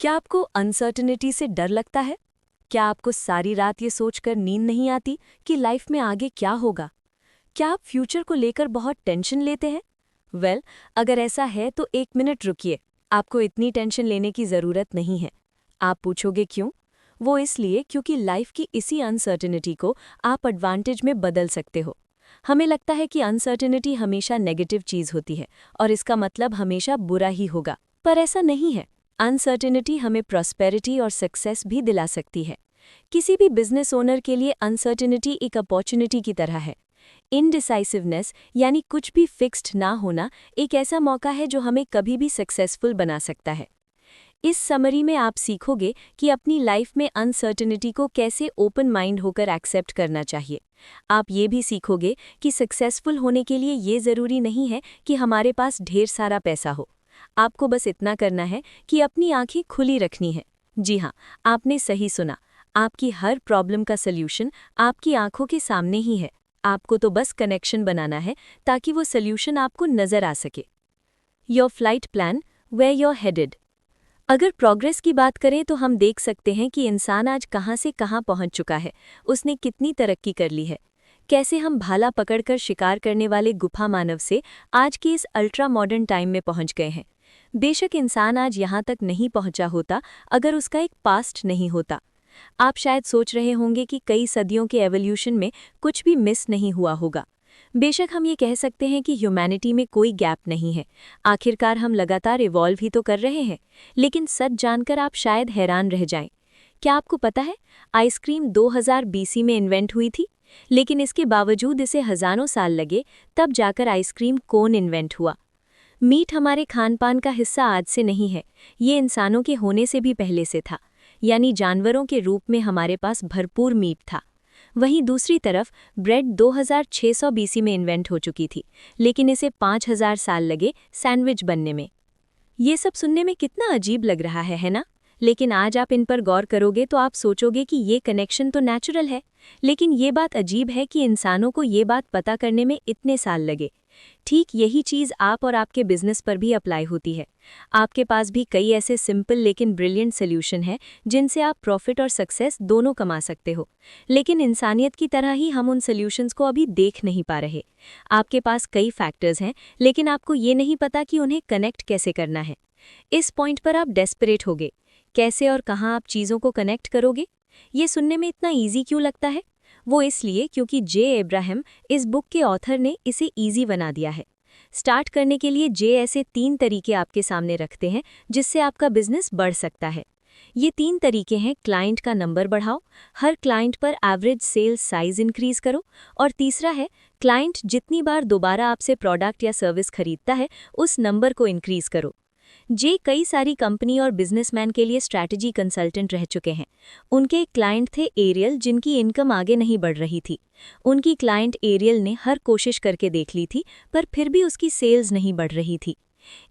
क्या आपको अनसर्टेनिटी से डर लगता है? क्या आपको सारी रात ये सोचकर नींद नहीं आती कि लाइफ में आगे क्या होगा? क्या आप फ्यूचर को लेकर बहुत टेंशन लेते हैं? अगर ऐसा है तो एक मिनट रुकिए। आपको इतनी टेंशन लेने की ज़रूरत नहीं है। आप पूछोगे क्यों? वो इसलिए क्योंकि लाइफ की इसी अनसर्टेनिटी को आप एडवांटेज में बदल सकते हो। हमें लगता है कि अनसर्टेनिटी हमेशा नेगेटिव चीज़ होती है और इसका मतलब हमेशा बुरा ही होगा, पर ऐसा नहीं है। अनसर्टेनिटी हमें प्रॉस्पेरिटी और सक्सेस भी दिला सकती है। किसी भी बिजनेस ओनर के लिए अनसर्टेनिटी एक अपॉर्चुनिटी की तरह है। इनडिसाइसिवनेस यानी कुछ भी फिक्स्ड ना होना एक ऐसा मौका है जो हमें कभी भी सक्सेसफुल बना सकता है। इस समरी में आप सीखोगे कि अपनी लाइफ में अनसर्टेनिटी को कैसे ओपन माइंड होकर एक्सेप्ट करना चाहिए। आप ये भी सीखोगे कि सक्सेसफुल होने के लिए ये ज़रूरी नहीं है कि हमारे पास ढेर सारा पैसा हो। आपको बस इतना करना है कि अपनी आंखें खुली रखनी है। जी हाँ, आपने सही सुना। आपकी हर प्रॉब्लम का सल्यूशन आपकी आंखों के सामने ही है। आपको तो बस कनेक्शन बनाना है ताकि वो सल्यूशन आपको नजर आ सके। Your flight plan, where your headed. अगर प्रोग्रेस की बात करें तो हम देख सकते हैं कि इंसान आज कहाँ से कहाँ पहुँच चुका है। उसने कितनी तरक्की कर ली है। कैसे हम भाला पकड़कर शिकार करने वाले गुफा मानव से आज के इस अल्ट्रा मॉडर्न टाइम में पहुंच गए हैं। बेशक इंसान आज यहाँ तक नहीं पहुंचा होता अगर उसका एक पास्ट नहीं होता। आप शायद सोच रहे होंगे कि कई सदियों के एवोल्यूशन में कुछ भी मिस नहीं हुआ होगा। बेशक हम ये कह सकते हैं कि ह्यूमैनिटी में कोई गैप नहीं है। आखिरकार हम लगातार इवॉल्व ही तो कर रहे हैं। लेकिन सच जानकर आप शायद हैरान रह जाएं। क्या आपको पता है आइसक्रीम 2000 बीसी में इन्वेंट हुई थी, लेकिन इसके बावजूद इसे हजारों साल लगे तब जाकर आइसक्रीम कोन इन्वेंट हुआ। मीट हमारे खान पान का हिस्सा आज से नहीं है, ये इंसानों के होने से भी पहले से था। यानी जानवरों के रूप में हमारे पास भरपूर मीट था। वहीं दूसरी तरफ ब्रेड 2600 बीसी में इन्वेंट हो चुकी थी, लेकिन इसे 5000 साल लगे सैंडविच बनने में। ये सब सुनने में कितना अजीब लग रहा है ना? लेकिन आज आप इन पर गौर करोगे तो आप सोचोगे कि ये कनेक्शन तो नेचुरल है। लेकिन ये बात अजीब है कि इंसानों को ये बात पता करने में इतने साल लगे। ठीक यही चीज़ आप और आपके बिजनेस पर भी अप्लाई होती है। आपके पास भी कई ऐसे सिंपल लेकिन ब्रिलियंट सोल्यूशन हैं जिनसे आप प्रॉफिट और सक्सेस दोनों कमा सकते हो। लेकिन इंसानियत की तरह ही हम उन सोल्यूशंस को अभी देख नहीं पा रहे। आपके पास कई फैक्टर्स हैं, लेकिन आपको ये नहीं पता कि उन्हें कनेक्ट कैसे करना है। इस पॉइंट पर आप डेस्परेट होगे। कैसे और कहाँ आप चीज़ों को कनेक्ट करोगे? ये सुनने में इतना ईजी क्यों लगता है? वो इसलिए क्योंकि जे इब्राहिम, इस बुक के ऑथर, ने इसे ईजी बना दिया है। स्टार्ट करने के लिए जे ऐसे 3 तरीके आपके सामने रखते हैं जिससे आपका बिजनेस बढ़ सकता है। ये 3 तरीके हैं: क्लाइंट का नंबर बढ़ाओ, हर क्लाइंट पर एवरेज सेल्स साइज इंक्रीज करो, और तीसरा है क्लाइंट जितनी बार दोबारा आपसे प्रोडक्ट या सर्विस खरीदता है उस नंबर को इंक्रीज करो। जे कई सारी कंपनी और बिजनेसमैन के लिए स्ट्रैटेजी कंसल्टेंट रह चुके हैं। उनके एक क्लाइंट थे एरियल, जिनकी इनकम आगे नहीं बढ़ रही थी। उनकी क्लाइंट एरियल ने हर कोशिश करके देख ली थी, पर फिर भी उसकी सेल्स नहीं बढ़ रही थी।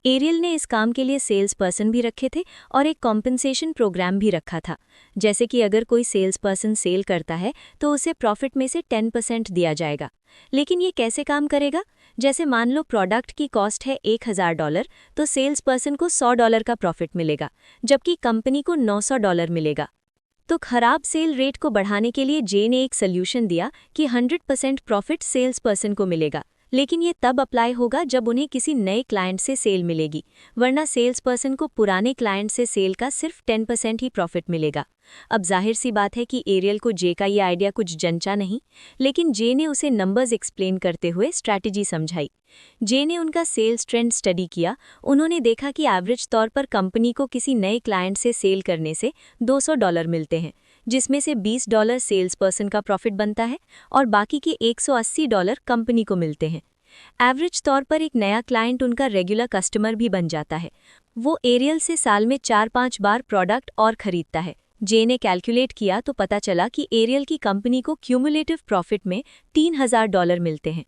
एरियल ने इस काम के लिए सेल्स पर्सन भी रखे थे और एक कॉम्पेंसेशन प्रोग्राम भी रखा था। जैसे कि अगर कोई सेल्स पर्सन सेल करता है तो उसे प्रॉफिट में से 10% दिया जाएगा। लेकिन ये कैसे काम करेगा? जैसे मान लो प्रोडक्ट की कॉस्ट है $1000, तो सेल्स पर्सन को $100 का प्रॉफिट मिलेगा, जबकि कंपनी को $900 मिलेगा। तो खराब सेल रेट को बढ़ाने के लिए जे ने एक सोल्यूशन दिया कि 100% प्रॉफिट सेल्स पर्सन को मिलेगा। लेकिन ये तब अप्लाई होगा जब उन्हें किसी नए क्लाइंट से सेल मिलेगी, वरना सेल्स पर्सन को पुराने क्लाइंट से सेल का सिर्फ 10% ही प्रॉफिट मिलेगा। अब जाहिर सी बात है कि एरियल को जे का ये आइडिया कुछ जंचा नहीं, लेकिन जे ने उसे नंबर्स एक्सप्लेन करते हुए स्ट्रैटेजी समझाई। जे ने उनका सेल्स ट्रेंड स्टडी किया। उन्होंने देखा कि एवरेज तौर पर कंपनी को किसी नए क्लाइंट से सेल करने से $200 मिलते हैं, जिसमें से $20 सेल्स पर्सन का प्रॉफिट बनता है और बाकी के $180 कंपनी को मिलते हैं। एवरेज तौर पर एक नया क्लाइंट उनका रेगुलर कस्टमर भी बन जाता है। वो एरियल से साल में 4-5 बार प्रोडक्ट और खरीदता है। जे ने कैलकुलेट किया तो पता चला कि एरियल की कंपनी को क्यूमुलेटिव प्रॉफिट में $3000 मिलते हैं।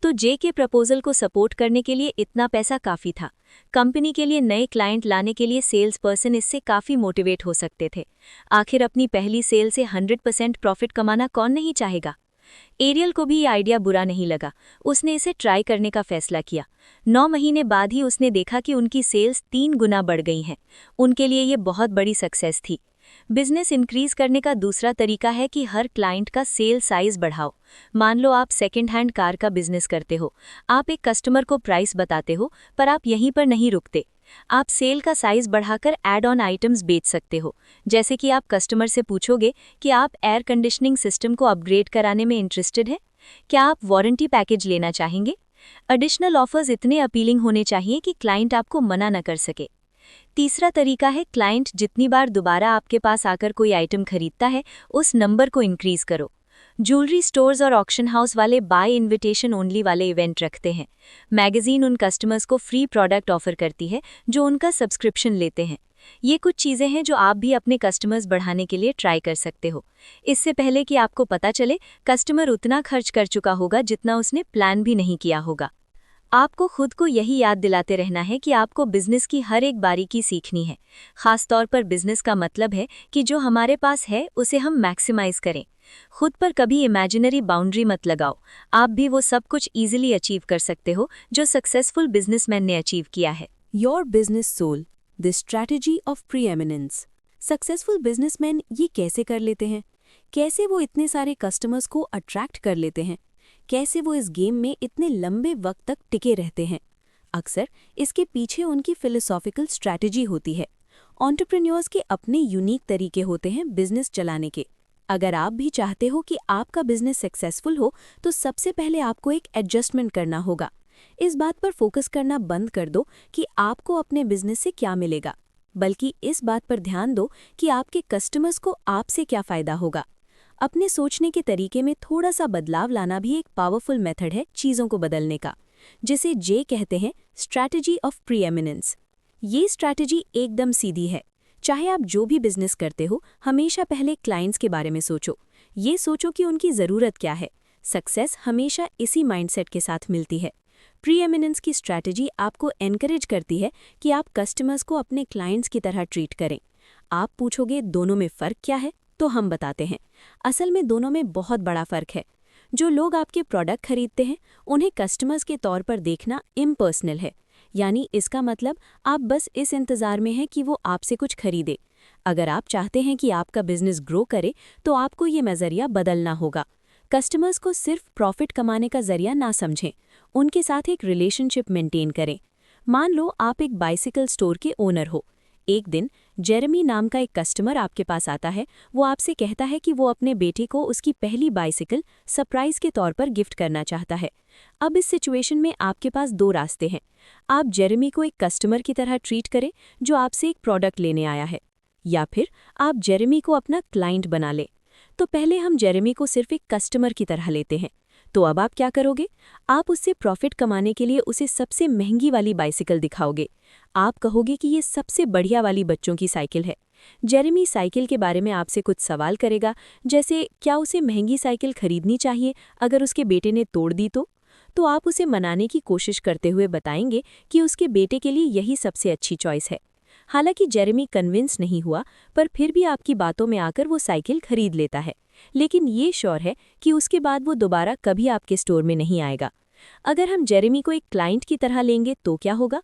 तो जे के प्रपोजल को सपोर्ट करने के लिए इतना पैसा काफ़ी था। कंपनी के लिए नए क्लाइंट लाने के लिए सेल्स पर्सन इससे काफ़ी मोटिवेट हो सकते थे। आखिर अपनी पहली सेल से 100% प्रॉफिट कमाना कौन नहीं चाहेगा? एरियल को भी ये आइडिया बुरा नहीं लगा। उसने इसे ट्राई करने का फैसला किया। 9 महीने बाद ही उसने देखा कि उनकी सेल्स 3 गुना बढ़ गई हैं। उनके लिए ये बहुत बड़ी सक्सेस थी। बिजनेस इंक्रीज करने का दूसरा तरीका है कि हर क्लाइंट का सेल साइज बढ़ाओ। मान लो आप सेकेंड हैंड कार का बिजनेस करते हो। आप एक कस्टमर को प्राइस बताते हो, पर आप यहीं पर नहीं रुकते। आप सेल का साइज बढ़ाकर ऐड ऑन आइटम्स बेच सकते हो। जैसे कि आप कस्टमर से पूछोगे कि आप एयर कंडीशनिंग सिस्टम को अपग्रेड कराने में इंटरेस्टेड हैं? क्या आप वारंटी पैकेज लेना चाहेंगे? एडिशनल ऑफर्स इतने अपीलिंग होने चाहिए कि क्लाइंट आपको मना न कर सके। तीसरा तरीका है, क्लाइंट जितनी बार दोबारा आपके पास आकर कोई आइटम खरीदता है, उस नंबर को इंक्रीज करो। ज्वेलरी स्टोर्स और ऑक्शन हाउस वाले बाय इनविटेशन ओनली वाले इवेंट रखते हैं। मैगजीन उन कस्टमर्स को फ्री प्रोडक्ट ऑफर करती है जो उनका सब्सक्रिप्शन लेते हैं। ये कुछ चीज़ें हैं जो आप भी अपने कस्टमर्स बढ़ाने के लिए ट्राई कर सकते हो। इससे पहले कि आपको पता चले, कस्टमर उतना खर्च कर चुका होगा जितना उसने प्लान भी नहीं किया होगा। आपको खुद को यही याद दिलाते रहना है कि आपको बिजनेस की हर एक बारीकी सीखनी है। खास तौर पर बिजनेस का मतलब है कि जो हमारे पास है उसे हम मैक्सिमाइज करें। खुद पर कभी इमेजिनरी बाउंड्री मत लगाओ। आप भी वो सब कुछ इजीली अचीव कर सकते हो जो सक्सेसफुल बिजनेसमैन ने अचीव किया है। Your business soul, the strategy of preeminence. Successful businessman ये कैसे कर लेते हैं? कैसे वो इतने सारे कस्टमर्स को अट्रैक्ट कर लेते हैं? कैसे वो इस गेम में इतने लंबे वक्त तक टिके रहते हैं? अक्सर इसके पीछे उनकी फिलोसॉफिकल स्ट्रैटेजी होती है। एंटरप्रेन्योर्स के अपने यूनिक तरीके होते हैं बिजनेस चलाने के। अगर आप भी चाहते हो कि आपका बिजनेस सक्सेसफुल हो, तो सबसे पहले आपको एक एडजस्टमेंट करना होगा। इस बात पर फोकस करना बंद कर दो कि आपको अपने बिजनेस से क्या मिलेगा, बल्कि इस बात पर ध्यान दो कि आपके कस्टमर्स को आपसे क्या फ़ायदा होगा। अपने सोचने के तरीके में थोड़ा सा बदलाव लाना भी एक पावरफुल मेथड है चीज़ों को बदलने का, जिसे जे कहते हैं स्ट्रैटेजी ऑफ प्रीएमिनेंस। ये स्ट्रैटेजी एकदम सीधी है। चाहे आप जो भी बिजनेस करते हो, हमेशा पहले क्लाइंट्स के बारे में सोचो। ये सोचो कि उनकी ज़रूरत क्या है। सक्सेस हमेशा इसी माइंडसेट के साथ मिलती है। प्रीएमिनेंस की स्ट्रैटेजी आपको एनकरेज करती है कि आप कस्टमर्स को अपने क्लाइंट्स की तरह ट्रीट करें। आप पूछोगे दोनों में फ़र्क क्या है, तो हम बताते हैं। असल में दोनों में बहुत बड़ा फ़र्क है। जो लोग आपके प्रोडक्ट खरीदते हैं, उन्हें कस्टमर्स के तौर पर देखना इम्पर्सनल है। यानी इसका मतलब आप बस इस इंतज़ार में हैं कि वो आपसे कुछ खरीदे। अगर आप चाहते हैं कि आपका बिजनेस ग्रो करे, तो आपको ये नज़रिया बदलना होगा। कस्टमर्स को सिर्फ प्रॉफिट कमाने का जरिया ना समझें, उनके साथ एक रिलेशनशिप मेंटेन करें। मान लो आप एक बाइसिकल स्टोर के ओनर हो। एक दिन जेरेमी नाम का एक कस्टमर आपके पास आता है। वो आपसे कहता है कि वो अपने बेटे को उसकी पहली बाइसिकल सरप्राइज के तौर पर गिफ्ट करना चाहता है। अब इस सिचुएशन में आपके पास दो रास्ते हैं। आप जेरेमी को एक कस्टमर की तरह ट्रीट करें जो आपसे एक प्रोडक्ट लेने आया है, या फिर आप जेरेमी को अपना क्लाइंट बना लें। तो पहले हम जेरेमी को सिर्फ एक कस्टमर की तरह लेते हैं। तो अब आप क्या करोगे? आप उससे प्रॉफिट कमाने के लिए उसे सबसे महंगी वाली बाइसिकल दिखाओगे। आप कहोगे कि ये सबसे बढ़िया वाली बच्चों की साइकिल है। जेरेमी साइकिल के बारे में आपसे कुछ सवाल करेगा, जैसे क्या उसे महंगी साइकिल खरीदनी चाहिए अगर उसके बेटे ने तोड़ दी तो आप उसे मनाने की कोशिश करते हुए बताएंगे कि उसके बेटे के लिए यही सबसे अच्छी चॉइस है। हालांकि जेरेमी कन्विंस नहीं हुआ, पर फिर भी आपकी बातों में आकर वो साइकिल खरीद लेता है। लेकिन ये श्योर है कि उसके बाद वो दोबारा कभी आपके स्टोर में नहीं आएगा। अगर हम जेरेमी को एक क्लाइंट की तरह लेंगे तो क्या होगा?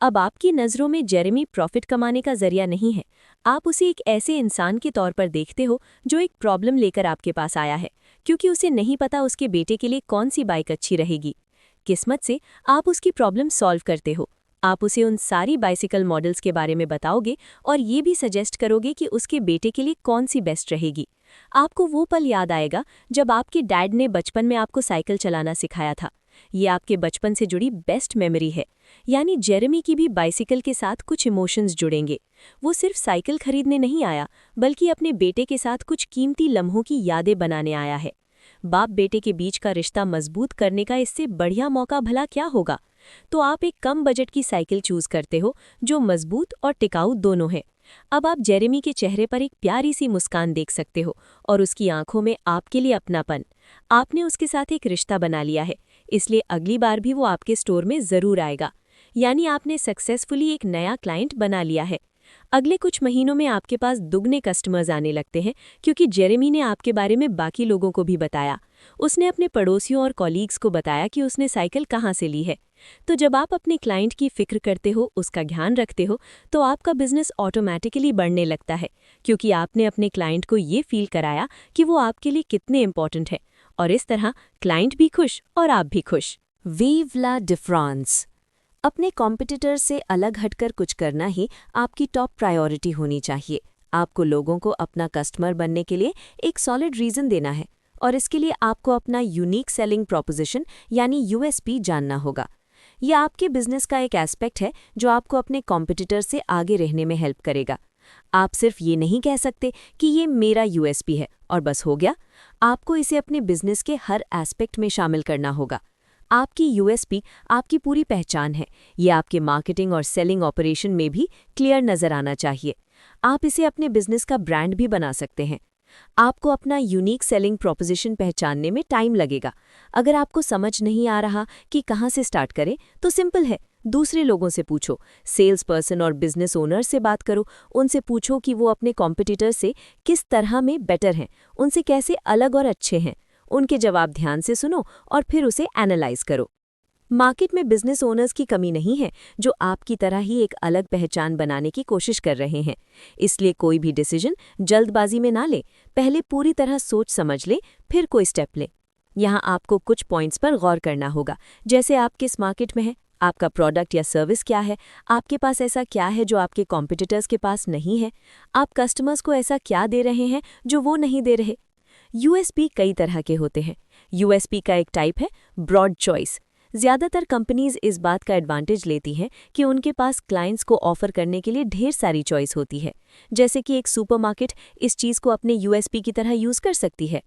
अब आपकी नज़रों में जेरेमी प्रॉफिट कमाने का जरिया नहीं है। आप उसे एक ऐसे इंसान के तौर पर देखते हो जो एक प्रॉब्लम लेकर आपके पास आया है, क्योंकि उसे नहीं पता उसके बेटे के लिए कौन सी बाइक अच्छी रहेगी। किस्मत से आप उसकी प्रॉब्लम सॉल्व करते हो। आप उसे उन सारी बाइसिकल मॉडल्स के बारे में बताओगे और ये भी सजेस्ट करोगे कि उसके बेटे के लिए कौन सी बेस्ट रहेगी। आपको वो पल याद आएगा जब आपके डैड ने बचपन में आपको साइकिल चलाना सिखाया था। ये आपके बचपन से जुड़ी बेस्ट मेमोरी है। यानी जेरेमी की भी बाइसिकल के साथ कुछ इमोशंस जुड़ेंगे। वो सिर्फ साइकिल खरीदने नहीं आया, बल्कि अपने बेटे के साथ कुछ कीमती लम्हों की यादें बनाने आया है। बाप बेटे के बीच का रिश्ता मजबूत करने का इससे बढ़िया मौका भला क्या होगा? तो आप एक कम बजट की साइकिल चूज करते हो जो मजबूत और टिकाऊ दोनों है। अब आप जेरेमी के चेहरे पर एक प्यारी सी मुस्कान देख सकते हो और उसकी आंखों में आपके लिए अपनापन। आपने उसके साथ एक रिश्ता बना लिया है, इसलिए अगली बार भी वो आपके स्टोर में ज़रूर आएगा। यानी आपने सक्सेसफुली एक नया क्लाइंट बना लिया है। अगले कुछ महीनों में आपके पास दुगने कस्टमर्स आने लगते हैं, क्योंकि जेरेमी ने आपके बारे में बाकी लोगों को भी बताया। उसने अपने पड़ोसियों और कॉलीग्स को बताया कि उसने साइकिल कहाँ से ली है। तो जब आप अपने क्लाइंट की फिक्र करते हो, उसका ध्यान रखते हो, तो आपका बिजनेस ऑटोमेटिकली बढ़ने लगता है, क्योंकि आपने अपने क्लाइंट को ये फील कराया कि वो आपके लिए कितने इंपॉर्टेंट है। और इस तरह क्लाइंट भी खुश और आप भी खुश। वीव ला डिफरेंस। अपने कॉम्पिटिटर से अलग हटकर कुछ करना ही आपकी टॉप प्रायोरिटी होनी चाहिए। आपको लोगों को अपना कस्टमर बनने के लिए एक सॉलिड रीज़न देना है, और इसके लिए आपको अपना यूनिक सेलिंग प्रोपोजिशन यानी यूएसपी जानना होगा। यह आपके बिजनेस का एक एस्पेक्ट है जो आपको अपने कॉम्पिटिटर से आगे रहने में हेल्प करेगा। आप सिर्फ ये नहीं कह सकते कि ये मेरा यूएसपी है और बस हो गया। आपको इसे अपने बिजनेस के हर एस्पेक्ट में शामिल करना होगा। आपकी यूएसपी आपकी पूरी पहचान है। ये आपके मार्केटिंग और सेलिंग ऑपरेशन में भी क्लियर नजर आना चाहिए। आप इसे अपने बिजनेस का ब्रांड भी बना सकते हैं। आपको अपना यूनिक सेलिंग प्रोपोजिशन पहचानने में टाइम लगेगा। अगर आपको समझ नहीं आ रहा कि कहाँ से स्टार्ट करें, तो सिंपल है, दूसरे लोगों से पूछो। सेल्स पर्सन और बिजनेस ओनर से बात करो। उनसे पूछो कि वो अपने कॉम्पिटिटर से किस तरह में बेटर हैं, उनसे कैसे अलग और अच्छे हैं। उनके जवाब ध्यान से सुनो और फिर उसे एनालाइज करो। मार्केट में बिजनेस ओनर्स की कमी नहीं है जो आपकी तरह ही एक अलग पहचान बनाने की कोशिश कर रहे हैं। इसलिए कोई भी डिसीजन जल्दबाजी में ना ले, पहले पूरी तरह सोच समझ ले, फिर कोई स्टेप ले। यहाँ आपको कुछ पॉइंट्स पर गौर करना होगा, जैसे आप किस मार्केट में हैं, आपका प्रोडक्ट या सर्विस क्या है, आपके पास ऐसा क्या है जो आपके कॉम्पिटिटर्स के पास नहीं है, आप कस्टमर्स को ऐसा क्या दे रहे हैं जो वो नहीं दे रहे। यूएसपी कई तरह के होते हैं। यूएसपी का एक टाइप है ब्रॉड चॉइस। ज़्यादातर कंपनीज इस बात का एडवांटेज लेती हैं कि उनके पास क्लाइंट्स को ऑफर करने के लिए ढेर सारी चॉइस होती है, जैसे कि एक सुपरमार्केट इस चीज़ को अपने यूएसपी की तरह यूज़ कर सकती है।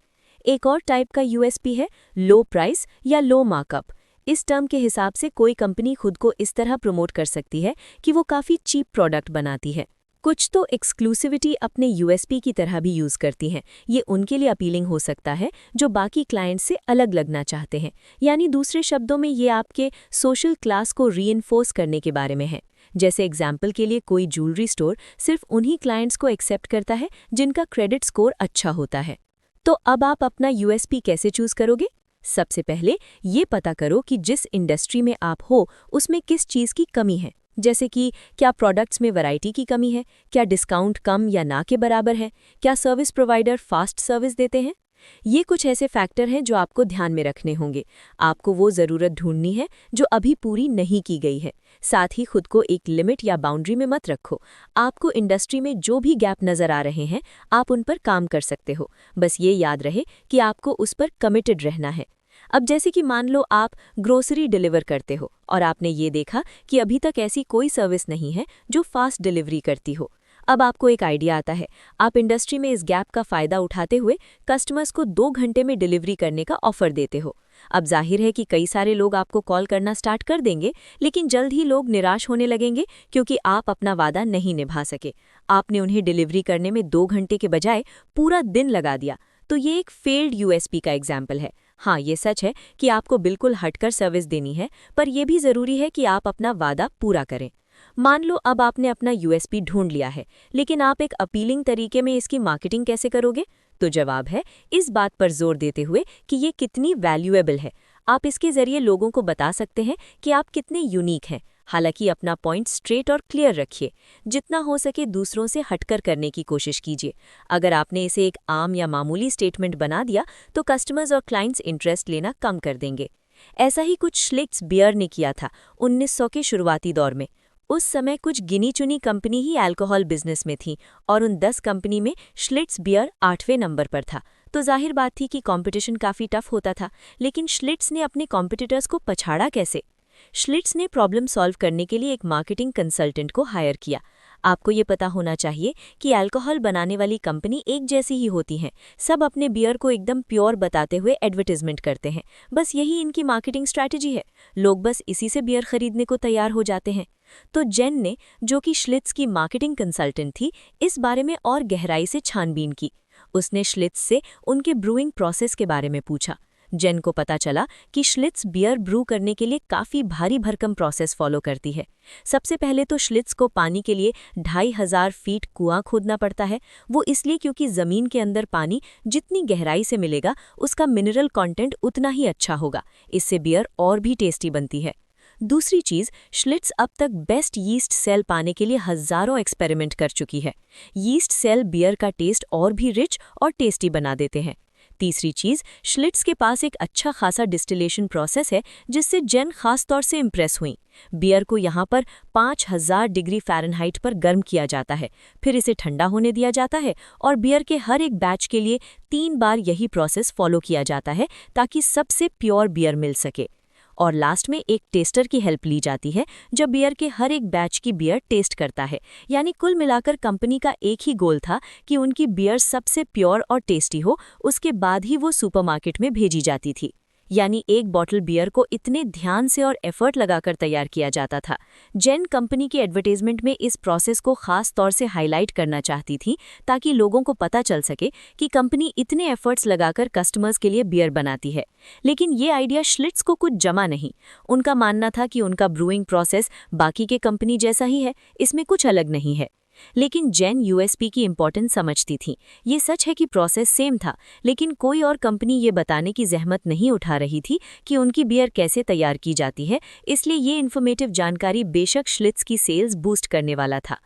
एक और टाइप का यूएसपी है लो प्राइस या लो मार्कअप। इस टर्म के हिसाब से कोई कंपनी खुद को इस तरह प्रमोट कर सकती है कि वो काफ़ी चीप प्रोडक्ट बनाती है। कुछ तो एक्सक्लूसिविटी अपने यूएसपी की तरह भी यूज़ करती हैं। ये उनके लिए अपीलिंग हो सकता है जो बाकी क्लाइंट से अलग लगना चाहते हैं। यानी दूसरे शब्दों में ये आपके सोशल क्लास को रीइंफोर्स करने के बारे में है। जैसे एग्जाम्पल के लिए कोई ज्वेलरी स्टोर सिर्फ उन्हीं क्लाइंट्स को एक्सेप्ट करता है जिनका क्रेडिट स्कोर अच्छा होता है। तो अब आप अपना यूएसपी कैसे चूज़ करोगे? सबसे पहले ये पता करो कि जिस इंडस्ट्री में आप हो उसमें किस चीज़ की कमी है। जैसे कि क्या प्रोडक्ट्स में वैरायटी की कमी है, क्या डिस्काउंट कम या ना के बराबर है, क्या सर्विस प्रोवाइडर फास्ट सर्विस देते हैं। ये कुछ ऐसे फैक्टर हैं जो आपको ध्यान में रखने होंगे। आपको वो ज़रूरत ढूंढनी है जो अभी पूरी नहीं की गई है। साथ ही खुद को एक लिमिट या बाउंड्री में मत रखो। आपको इंडस्ट्री में जो भी गैप नज़र आ रहे हैं, आप उन पर काम कर सकते हो। बस ये याद रहे कि आपको उस पर कमिटेड रहना है। अब जैसे कि मान लो आप ग्रोसरी डिलीवर करते हो और आपने ये देखा कि अभी तक ऐसी कोई सर्विस नहीं है जो फास्ट डिलीवरी करती हो। अब आपको एक आइडिया आता है। आप इंडस्ट्री में इस गैप का फ़ायदा उठाते हुए कस्टमर्स को 2 घंटे में डिलीवरी करने का ऑफर देते हो। अब जाहिर है कि कई सारे लोग आपको कॉल करना स्टार्ट कर देंगे, लेकिन जल्द ही लोग निराश होने लगेंगे क्योंकि आप अपना वादा नहीं निभा सके। आपने उन्हें डिलीवरी करने में 2 घंटे के बजाय पूरा दिन लगा दिया। तो ये एक फेल्ड यूएसपी का एग्जाम्पल है। हाँ, ये सच है कि आपको बिल्कुल हटकर सर्विस देनी है, पर यह भी ज़रूरी है कि आप अपना वादा पूरा करें। मान लो अब आपने अपना यूएसपी ढूंढ लिया है, लेकिन आप एक अपीलिंग तरीके में इसकी मार्केटिंग कैसे करोगे? तो जवाब है इस बात पर जोर देते हुए कि ये कितनी वैल्यूएबल है। आप इसके जरिए लोगों को बता सकते हैं कि आप कितने यूनिक हैं। हालांकि अपना पॉइंट स्ट्रेट और क्लियर रखिए। जितना हो सके दूसरों से हटकर करने की कोशिश कीजिए। अगर आपने इसे एक आम या मामूली स्टेटमेंट बना दिया तो कस्टमर्स और क्लाइंट्स इंटरेस्ट लेना कम कर देंगे। ऐसा ही कुछ श्लिट्स बियर ने किया था 1900 के शुरुआती दौर में। उस समय कुछ गिनी चुनी कंपनी ही अल्कोहल बिजनेस में थी और उन 10 कंपनी में श्लिट्स बियर 8वें नंबर पर था। तो जाहिर बात थी कि कंपटीशन काफ़ी टफ होता था। लेकिन श्लिट्स ने अपने कॉम्पिटिटर्स को पछाड़ा कैसे? श्लिट्स ने प्रॉब्लम सॉल्व करने के लिए एक मार्केटिंग कंसल्टेंट को हायर किया। आपको ये पता होना चाहिए कि अल्कोहल बनाने वाली कंपनी एक जैसी ही होती हैं। सब अपने बियर को एकदम प्योर बताते हुए एडवर्टाइजमेंट करते हैं। बस यही इनकी मार्केटिंग स्ट्रैटेजी है। लोग बस इसी से बियर खरीदने को तैयार हो जाते हैं। तो जेन ने, जो कि श्लिट्स की मार्केटिंग कंसल्टेंट थी, इस बारे में और गहराई से छानबीन की। उसने श्लिट्स से उनके ब्रूइंग प्रोसेस के बारे में पूछा। जेन को पता चला कि श्लिट्ज बियर ब्रू करने के लिए काफ़ी भारी भरकम प्रोसेस फॉलो करती है। सबसे पहले तो श्लिट्ज को पानी के लिए 2500 फीट कुआं खोदना पड़ता है। वो इसलिए क्योंकि ज़मीन के अंदर पानी जितनी गहराई से मिलेगा उसका मिनरल कंटेंट उतना ही अच्छा होगा। इससे बियर और भी टेस्टी बनती है। दूसरी चीज़, श्लिट्ज अब तक बेस्ट यीस्ट सेल पाने के लिए हज़ारों एक्सपेरिमेंट कर चुकी है। यीस्ट सेल बियर का टेस्ट और भी रिच और टेस्टी बना देते हैं। तीसरी चीज़, श्लिट्ज के पास एक अच्छा खासा डिस्टिलेशन प्रोसेस है जिससे जेन खास तौर से इम्प्रेस हुई। बियर को यहाँ पर 5000 डिग्री फ़ारेनहाइट पर गर्म किया जाता है, फिर इसे ठंडा होने दिया जाता है और बियर के हर एक बैच के लिए 3 बार यही प्रोसेस फॉलो किया जाता है ताकि सबसे प्योर बियर मिल सके। और लास्ट में एक टेस्टर की हेल्प ली जाती है जब बियर के हर एक बैच की बियर टेस्ट करता है। यानी कुल मिलाकर कंपनी का एक ही गोल था कि उनकी बियर सबसे प्योर और टेस्टी हो, उसके बाद ही वो सुपरमार्केट में भेजी जाती थी। यानी एक बॉटल बियर को इतने ध्यान से और एफर्ट लगाकर तैयार किया जाता था। जेन कंपनी के एडवर्टाइजमेंट में इस प्रोसेस को खास तौर से हाईलाइट करना चाहती थी ताकि लोगों को पता चल सके कि कंपनी इतने एफर्ट्स लगाकर कस्टमर्स के लिए बियर बनाती है। लेकिन ये आइडिया श्लिट्ज को कुछ जमा नहीं। उनका मानना था कि उनका ब्रूइंग प्रोसेस बाकी के कंपनी जैसा ही है, इसमें कुछ अलग नहीं है। लेकिन जेन यूएसपी की इंपॉर्टेंस समझती थी। ये सच है कि प्रोसेस सेम था, लेकिन कोई और कंपनी ये बताने की जहमत नहीं उठा रही थी कि उनकी बियर कैसे तैयार की जाती है, इसलिए ये इन्फॉर्मेटिव जानकारी बेशक श्लिट्ज की सेल्स बूस्ट करने वाला था।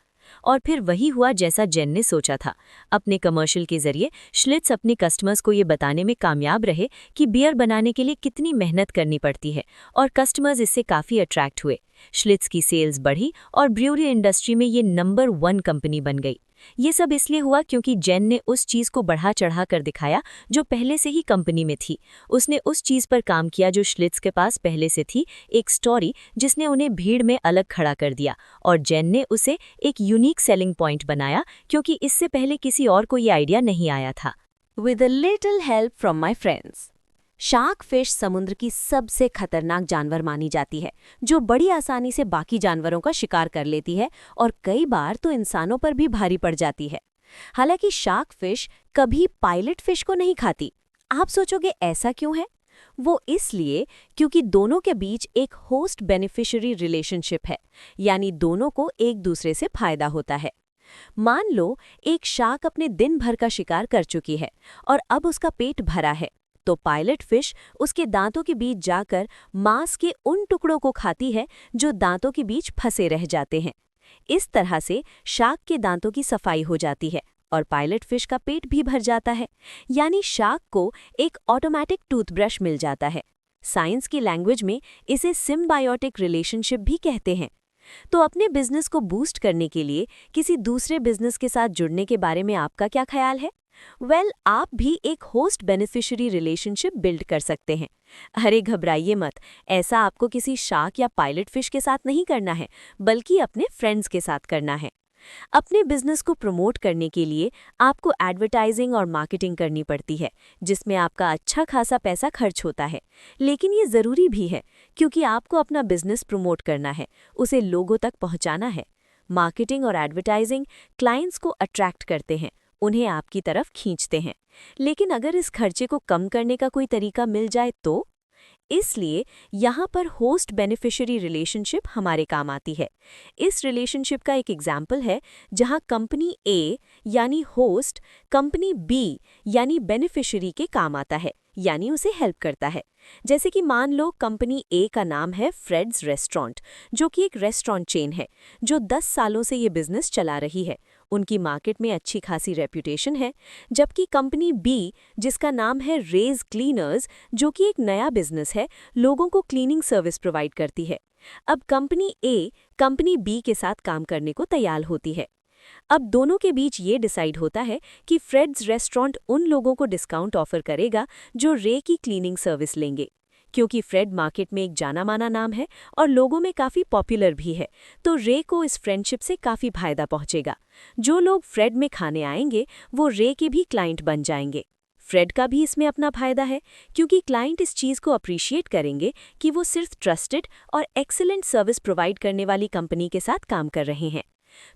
और फिर वही हुआ जैसा जेन ने सोचा था। अपने कमर्शियल के जरिए श्लिट्ज अपने कस्टमर्स को ये बताने में कामयाब रहे कि बियर बनाने के लिए कितनी मेहनत करनी पड़ती है और कस्टमर्स इससे काफ़ी अट्रैक्ट हुए। श्लिट्ज की सेल्स बढ़ी और ब्रूअरी इंडस्ट्री में ये नंबर 1 कंपनी बन गई। ये सब इसलिए हुआ क्योंकि जेन ने उस चीज़ को बढ़ा चढ़ा कर दिखाया जो पहले से ही कंपनी में थी। उसने उस चीज़ पर काम किया जो श्लिट्ज के पास पहले से थी, एक स्टोरी जिसने उन्हें भीड़ में अलग खड़ा कर दिया, और जेन ने उसे एक यूनिक सेलिंग पॉइंट बनाया क्योंकि इससे पहले किसी और को ये आइडिया नहीं आया था। With a little help from my friends. Shark fish समुद्र की सबसे खतरनाक जानवर मानी जाती है, जो बड़ी आसानी से बाकी जानवरों का शिकार कर लेती है और कई बार तो इंसानों पर भी भारी पड़ जाती है। हालांकि शार्क फिश कभी पायलट फिश को नहीं खाती। आप सोचोगे ऐसा क्यों है? वो इसलिए क्योंकि दोनों के बीच एक होस्ट बेनिफिशियरी रिलेशनशिप है, यानी दोनों को एक दूसरे से फायदा होता है। मान लो एक शार्क अपने दिन भर का शिकार कर चुकी है और अब उसका पेट भरा है, तो पायलट फिश उसके दांतों के बीच जाकर मांस के उन टुकड़ों को खाती है जो दांतों के बीच फंसे रह जाते हैं। इस तरह से शार्क के दांतों की सफाई हो जाती है और पायलट फिश का पेट भी भर जाता है। यानी शार्क को एक ऑटोमेटिक टूथब्रश मिल जाता है। साइंस की लैंग्वेज में इसे सिम्बायोटिक रिलेशनशिप भी कहते हैं। तो अपने बिजनेस को बूस्ट करने के लिए किसी दूसरे बिजनेस के साथ जुड़ने के बारे में आपका क्या ख्याल है? आप भी एक होस्ट बेनिफिशियरी रिलेशनशिप बिल्ड कर सकते हैं। अरे घबराइए मत, ऐसा आपको किसी शार्क या पायलट फिश के साथ नहीं करना है, बल्कि अपने फ्रेंड्स के साथ करना है। अपने बिजनेस को प्रमोट करने के लिए आपको एडवर्टाइजिंग और मार्केटिंग करनी पड़ती है, जिसमें आपका अच्छा खासा पैसा खर्च होता है। लेकिन ये ज़रूरी भी है क्योंकि आपको अपना बिजनेस प्रमोट करना है, उसे लोगों तक पहुंचाना है। मार्केटिंग और एडवर्टाइजिंग क्लाइंट्स को अट्रैक्ट करते हैं, उन्हें आपकी तरफ खींचते हैं। लेकिन अगर इस खर्चे को कम करने का कोई तरीका मिल जाए तो? इसलिए यहाँ पर होस्ट बेनिफिशियरी रिलेशनशिप हमारे काम आती है। इस रिलेशनशिप का एक एग्जाम्पल है जहाँ कंपनी ए यानी होस्ट कंपनी बी यानी बेनिफिशियरी के काम आता है, यानी उसे हेल्प करता है। जैसे कि मान लो कंपनी ए का नाम है फ्रेड्स रेस्टोरेंट, जो कि एक रेस्टोरेंट चेन है जो 10 सालों से ये बिजनेस चला रही है। उनकी मार्केट में अच्छी खासी रेप्यूटेशन है। जबकि कंपनी बी, जिसका नाम है रेज क्लीनर्स, जो कि एक नया बिजनेस है, लोगों को क्लीनिंग सर्विस प्रोवाइड करती है। अब कंपनी ए कंपनी बी के साथ काम करने को तैयार होती है। अब दोनों के बीच ये डिसाइड होता है कि फ्रेड्स रेस्टोरेंट उन लोगों को डिस्काउंट ऑफर करेगा जो रे की क्लीनिंग सर्विस लेंगे। क्योंकि फ्रेड मार्केट में एक जाना माना नाम है और लोगों में काफ़ी पॉपुलर भी है, तो रे को इस फ्रेंडशिप से काफ़ी फायदा पहुंचेगा। जो लोग फ्रेड में खाने आएंगे वो रे के भी क्लाइंट बन जाएंगे। फ्रेड का भी इसमें अपना फायदा है क्योंकि क्लाइंट इस चीज़ को अप्रिशिएट करेंगे कि वो सिर्फ ट्रस्टेड और एक्सीलेंट सर्विस प्रोवाइड करने वाली कंपनी के साथ काम कर रहे हैं।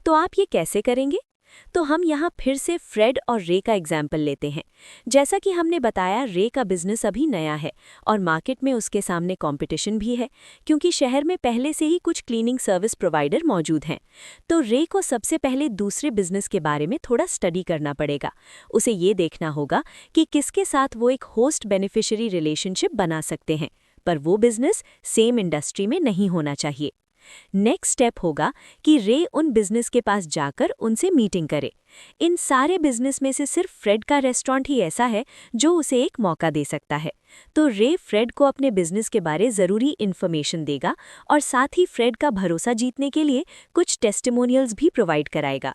तो आप ये कैसे करेंगे? तो हम यहाँ फिर से फ्रेड और रे का एग्जाम्पल लेते हैं। जैसा कि हमने बताया, रे का बिजनेस अभी नया है और मार्केट में उसके सामने कंपटीशन भी है, क्योंकि शहर में पहले से ही कुछ क्लीनिंग सर्विस प्रोवाइडर मौजूद हैं। तो रे को सबसे पहले दूसरे बिजनेस के बारे में थोड़ा स्टडी करना पड़ेगा। उसे ये देखना होगा कि किसके साथ वो एक होस्ट बेनिफिशियरी रिलेशनशिप बना सकते हैं, पर वो बिजनेस सेम इंडस्ट्री में नहीं होना चाहिए। नेक्स्ट स्टेप होगा कि रे उन बिजनेस के पास जाकर उनसे मीटिंग करे। इन सारे बिजनेस में से सिर्फ फ्रेड का रेस्टोरेंट ही ऐसा है जो उसे एक मौका दे सकता है। तो रे फ्रेड को अपने बिजनेस के बारे ज़रूरी इन्फॉर्मेशन देगा और साथ ही फ्रेड का भरोसा जीतने के लिए कुछ टेस्टिमोनियल्स भी प्रोवाइड कराएगा।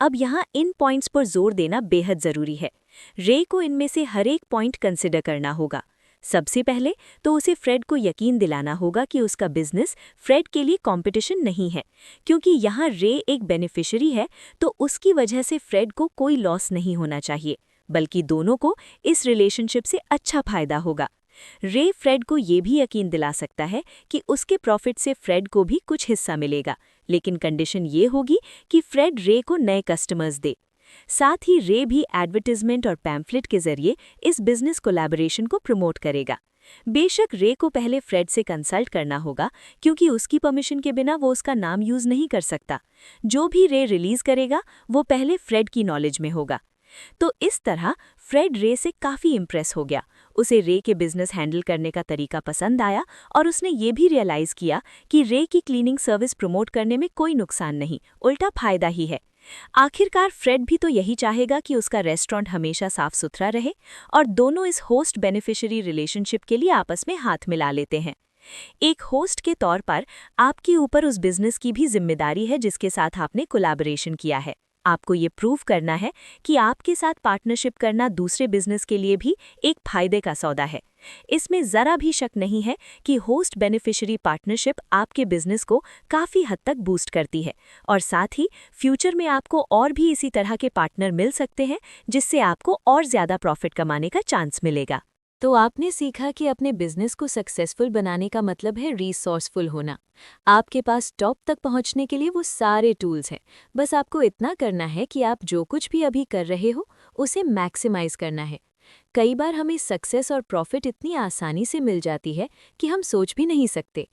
अब यहाँ इन पॉइंट्स पर जोर देना बेहद ज़रूरी है। रे को इनमें से हर एक पॉइंट कंसिडर करना होगा। सबसे पहले तो उसे फ्रेड को यकीन दिलाना होगा कि उसका बिजनेस फ्रेड के लिए कंपटीशन नहीं है, क्योंकि यहाँ रे एक बेनिफिशियरी है, तो उसकी वजह से फ्रेड को कोई लॉस नहीं होना चाहिए, बल्कि दोनों को इस रिलेशनशिप से अच्छा फायदा होगा। रे फ्रेड को ये भी यकीन दिला सकता है कि उसके प्रॉफिट से फ्रेड को भी कुछ हिस्सा मिलेगा, लेकिन कंडीशन ये होगी कि फ्रेड रे को नए कस्टमर्स दे। साथ ही रे भी एडवर्टाइजमेंट और पैम्फलेट के जरिए इस बिजनेस कोलैबोरेशन को प्रमोट करेगा। बेशक रे को पहले फ्रेड से कंसल्ट करना होगा, क्योंकि उसकी परमिशन के बिना वो उसका नाम यूज नहीं कर सकता। जो भी रे रिलीज करेगा वो पहले फ्रेड की नॉलेज में होगा। तो इस तरह फ्रेड रे से काफ़ी इम्प्रेस हो गया। उसे रे के बिजनेस हैंडल करने का तरीका पसंद आया और उसने ये भी रियलाइज़ किया कि रे की क्लीनिंग सर्विस प्रमोट करने में कोई नुकसान नहीं, उल्टा फायदा ही है। आखिरकार फ्रेड भी तो यही चाहेगा कि उसका रेस्टोरेंट हमेशा साफ सुथरा रहे, और दोनों इस होस्ट बेनिफिशियरी रिलेशनशिप के लिए आपस में हाथ मिला लेते हैं। एक होस्ट के तौर पर आपके ऊपर उस बिजनेस की भी जिम्मेदारी है जिसके साथ आपने कोलैबोरेशन किया है। आपको ये प्रूव करना है कि आपके साथ पार्टनरशिप करना दूसरे बिजनेस के लिए भी एक फायदे का सौदा है। इसमें ज़रा भी शक नहीं है कि होस्ट बेनिफिशियरी पार्टनरशिप आपके बिजनेस को काफ़ी हद तक बूस्ट करती है, और साथ ही फ्यूचर में आपको और भी इसी तरह के पार्टनर मिल सकते हैं, जिससे आपको और ज़्यादा प्रॉफिट कमाने का चांस मिलेगा। तो आपने सीखा कि अपने बिजनेस को सक्सेसफुल बनाने का मतलब है रिसोर्सफुल होना। आपके पास टॉप तक पहुंचने के लिए वो सारे टूल्स हैं, बस आपको इतना करना है कि आप जो कुछ भी अभी कर रहे हो उसे मैक्सिमाइज करना है। कई बार हमें सक्सेस और प्रॉफिट इतनी आसानी से मिल जाती है कि हम सोच भी नहीं सकते।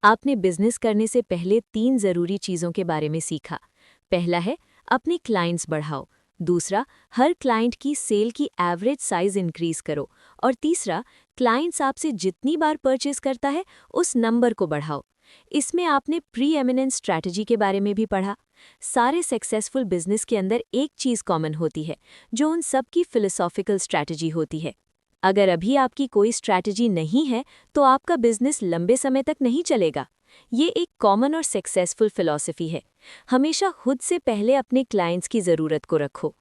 आपने बिजनेस करने से पहले 3 ज़रूरी चीज़ों के बारे में सीखा। पहला है, अपने क्लाइंट्स बढ़ाओ। दूसरा, हर क्लाइंट की सेल की एवरेज साइज इंक्रीज करो। और तीसरा, क्लाइंट्स आपसे जितनी बार परचेज करता है उस नंबर को बढ़ाओ। इसमें आपने प्री एमिनेंस स्ट्रैटेजी के बारे में भी पढ़ा। सारे सक्सेसफुल बिजनेस के अंदर एक चीज़ कॉमन होती है, जो उन सब की फिलोसॉफिकल स्ट्रैटेजी होती है। अगर अभी आपकी कोई स्ट्रैटेजी नहीं है तो आपका बिजनेस लंबे समय तक नहीं चलेगा। ये एक कॉमन और सक्सेसफुल फिलॉसफी है। हमेशा खुद से पहले अपने क्लाइंट्स की ज़रूरत को रखो।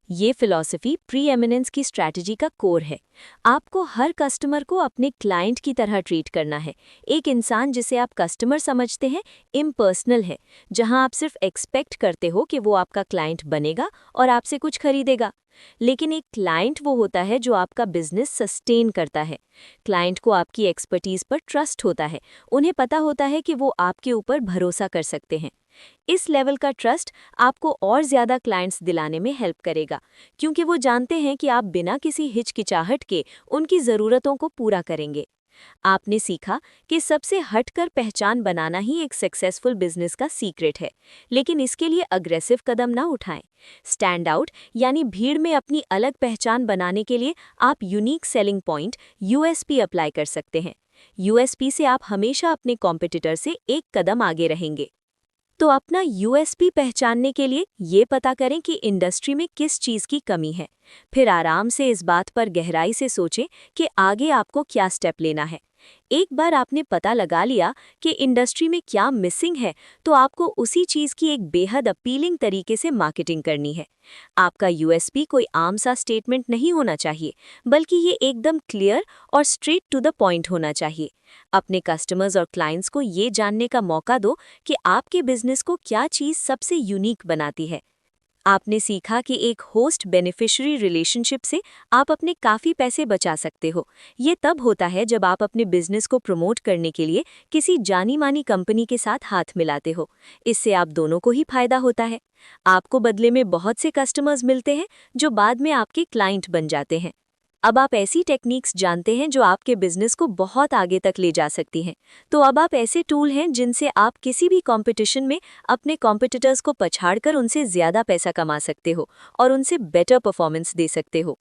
ये फिलॉसफी प्री एमिनेंस की स्ट्रैटेजी का कोर है। आपको हर कस्टमर को अपने क्लाइंट की तरह ट्रीट करना है। एक इंसान जिसे आप कस्टमर समझते हैं इम्पर्सनल है, जहां आप सिर्फ एक्सपेक्ट करते हो कि वो आपका क्लाइंट बनेगा और आपसे कुछ खरीदेगा। लेकिन एक क्लाइंट वो होता है जो आपका बिजनेस सस्टेन करता है। क्लाइंट को आपकी एक्सपर्टीज पर ट्रस्ट होता है, उन्हें पता होता है कि वो आपके ऊपर भरोसा कर सकते हैं। इस लेवल का ट्रस्ट आपको और ज़्यादा क्लाइंट्स दिलाने में हेल्प करेगा, क्योंकि वो जानते हैं कि आप बिना किसी हिचकिचाहट के उनकी ज़रूरतों को पूरा करेंगे। आपने सीखा कि सबसे हटकर पहचान बनाना ही एक सक्सेसफुल बिजनेस का सीक्रेट है, लेकिन इसके लिए अग्रेसिव कदम ना उठाएं। स्टैंड आउट यानी भीड़ में अपनी अलग पहचान बनाने के लिए आप unique selling point USP apply कर सकते हैं। यूएसपी से आप हमेशा अपने कॉम्पिटिटर से एक कदम आगे रहेंगे। तो अपना यूएसपी पहचानने के लिए ये पता करें कि इंडस्ट्री में किस चीज़ की कमी है। फिर आराम से इस बात पर गहराई से सोचें कि आगे आपको क्या स्टेप लेना है। एक बार आपने पता लगा लिया कि इंडस्ट्री में क्या मिसिंग है, तो आपको उसी चीज़ की एक बेहद अपीलिंग तरीके से मार्केटिंग करनी है। आपका यूएसपी कोई आम सा स्टेटमेंट नहीं होना चाहिए, बल्कि ये एकदम क्लियर और स्ट्रेट टू द पॉइंट होना चाहिए। अपने कस्टमर्स और क्लाइंट्स को ये जानने का मौका दो कि आपके बिजनेस को क्या चीज़ सबसे यूनिक बनाती है। आपने सीखा कि एक होस्ट बेनिफिशियरी रिलेशनशिप से आप अपने काफ़ी पैसे बचा सकते हो। ये तब होता है जब आप अपने बिजनेस को प्रमोट करने के लिए किसी जानी मानी कंपनी के साथ हाथ मिलाते हो। इससे आप दोनों को ही फायदा होता है। आपको बदले में बहुत से कस्टमर्स मिलते हैं जो बाद में आपके क्लाइंट बन जाते हैं। अब आप ऐसी टेक्निक्स जानते हैं जो आपके बिजनेस को बहुत आगे तक ले जा सकती हैं। तो अब आप ऐसे टूल हैं जिनसे आप किसी भी कंपटीशन में अपने कॉम्पिटिटर्स को पछाड़कर उनसे ज़्यादा पैसा कमा सकते हो और उनसे बेटर परफॉर्मेंस दे सकते हो।